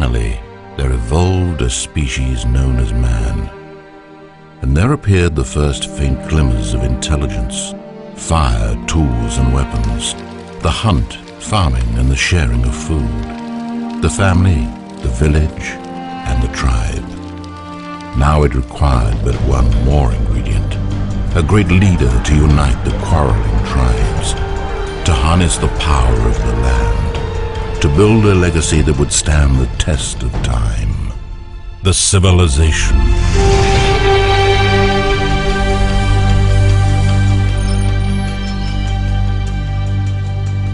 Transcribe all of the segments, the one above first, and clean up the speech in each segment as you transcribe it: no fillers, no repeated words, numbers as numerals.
Finally, there evolved a species known as man, and there appeared the first faint glimmers of intelligence, fire, tools and weapons, the hunt, farming and the sharing of food, the family, the village and the tribe. Now it required but one more ingredient, a great leader to unite the quarreling tribes, to harness the power of the land, to build a legacy that would stand the test of time. The civilization.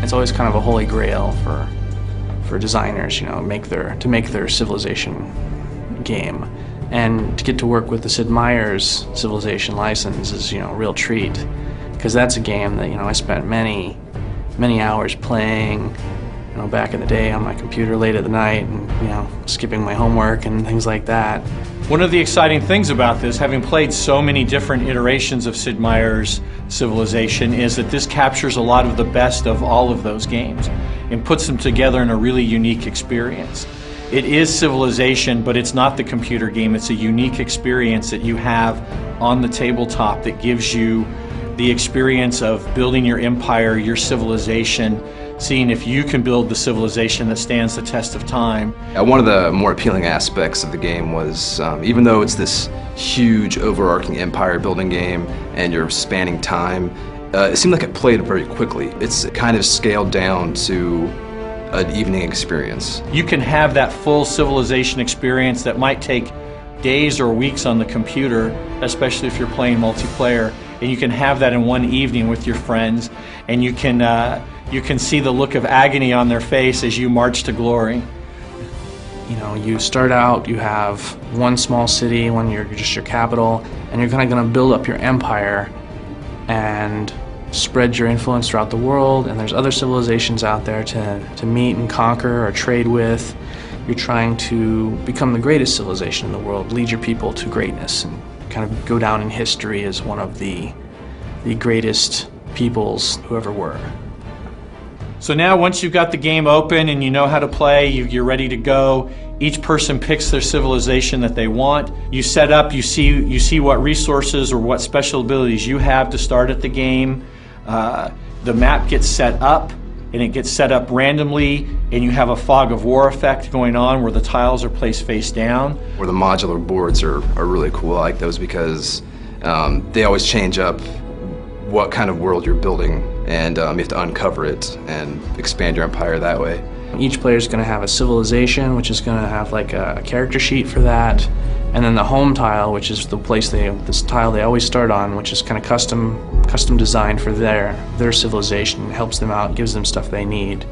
It's always kind of a holy grail for designers, to make their Civilization game. And to get to work with the Sid Meier's Civilization license is, a real treat, because that's a game that, I spent many hours playing, back in the day on my computer late at the night and, skipping my homework and things like that. One of the exciting things about this, having played so many different iterations of Sid Meier's Civilization, is that this captures a lot of the best of all of those games and puts them together in a really unique experience. It is Civilization, but it's not the computer game. It's a unique experience that you have on the tabletop that gives you the experience of building your empire, your civilization, seeing if you can build the civilization that stands the test of time. One of the more appealing aspects of the game was, even though it's this huge overarching empire building game and you're spanning time, it seemed like it played very quickly. It's kind of scaled down to an evening experience. You can have that full civilization experience that might take days or weeks on the computer, especially if you're playing multiplayer, and you can have that in one evening with your friends, and you can see the look of agony on their face as you march to glory. You start out, you have one small city, just your capital, and you're kind of going to build up your empire and spread your influence throughout the world, and there's other civilizations out there to meet and conquer or trade with. You're trying to become the greatest civilization in the world, lead your people to greatness, and kind of go down in history as one of the greatest peoples who ever were. So now once you've got the game open and you know how to play, you're ready to go, each person picks their civilization that they want. You set up, you see what resources or what special abilities you have to start at the game. The map gets set up, and it gets set up randomly, and you have a fog of war effect going on where the tiles are placed face down. Where the modular boards are really cool. I like those because they always change up what kind of world you're building, and you have to uncover it and expand your empire that way. Each player is going to have a civilization, which is going to have like a character sheet for that, and then the home tile, which is this tile they always start on, which is kind of custom designed for their civilization. It helps them out, gives them stuff they need.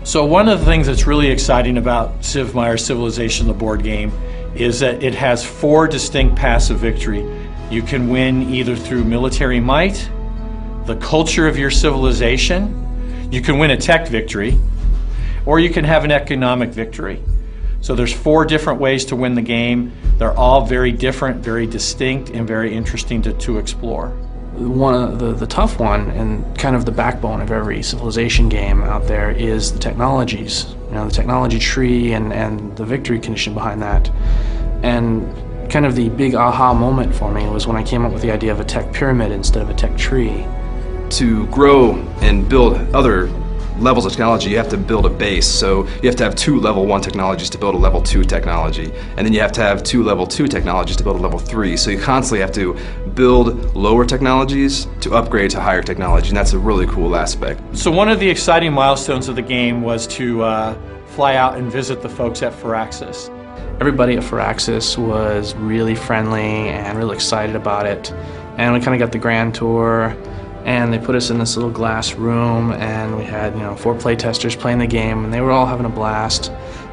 So one of the things that's really exciting about Sid Meier's Civilization, the board game, is that it has 4 distinct paths of victory. You can win either through military might, the culture of your civilization, you can win a tech victory, or you can have an economic victory. So there's 4 different ways to win the game. They're all very different, very distinct, and very interesting to explore. One of the tough one, and kind of the backbone of every civilization game out there, is the technologies. The technology tree and the victory condition behind that. And kind of the big aha moment for me was when I came up with the idea of a tech pyramid instead of a tech tree. To grow and build other levels of technology, you have to build a base. So you have to have 2 level 1 technologies to build a level 2 technology. And then you have to have 2 level 2 technologies to build a level 3. So you constantly have to build lower technologies to upgrade to higher technology, and that's a really cool aspect. So one of the exciting milestones of the game was to fly out and visit the folks at Firaxis. Everybody at Firaxis was really friendly and really excited about it. And we kind of got the grand tour, and they put us in this little glass room, and we had 4 playtesters playing the game, and they were all having a blast.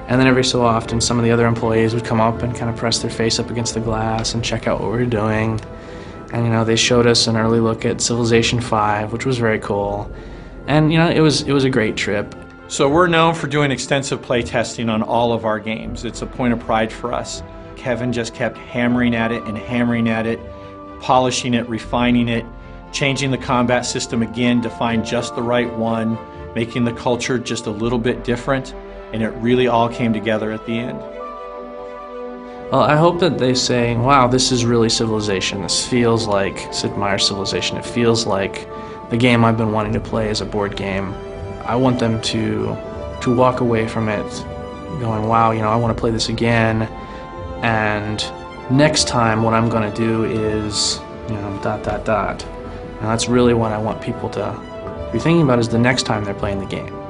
And then every so often some of the other employees would come up and kind of press their face up against the glass and check out what we were doing. And they showed us an early look at Civilization 5, which was very cool. And it was a great trip. So we're known for doing extensive play testing on all of our games. It's a point of pride for us. Kevin just kept hammering at it, polishing it, refining it, changing the combat system again to find just the right one, making the culture just a little bit different. and it really all came together at the end. Well, I hope that they say, wow, this is really Civilization. This feels like Sid Meier Civilization. It feels like the game I've been wanting to play as a board game. I want them to walk away from it going, wow, I want to play this again, and next time what I'm going to do is, And that's really what I want people to be thinking about, is the next time they're playing the game.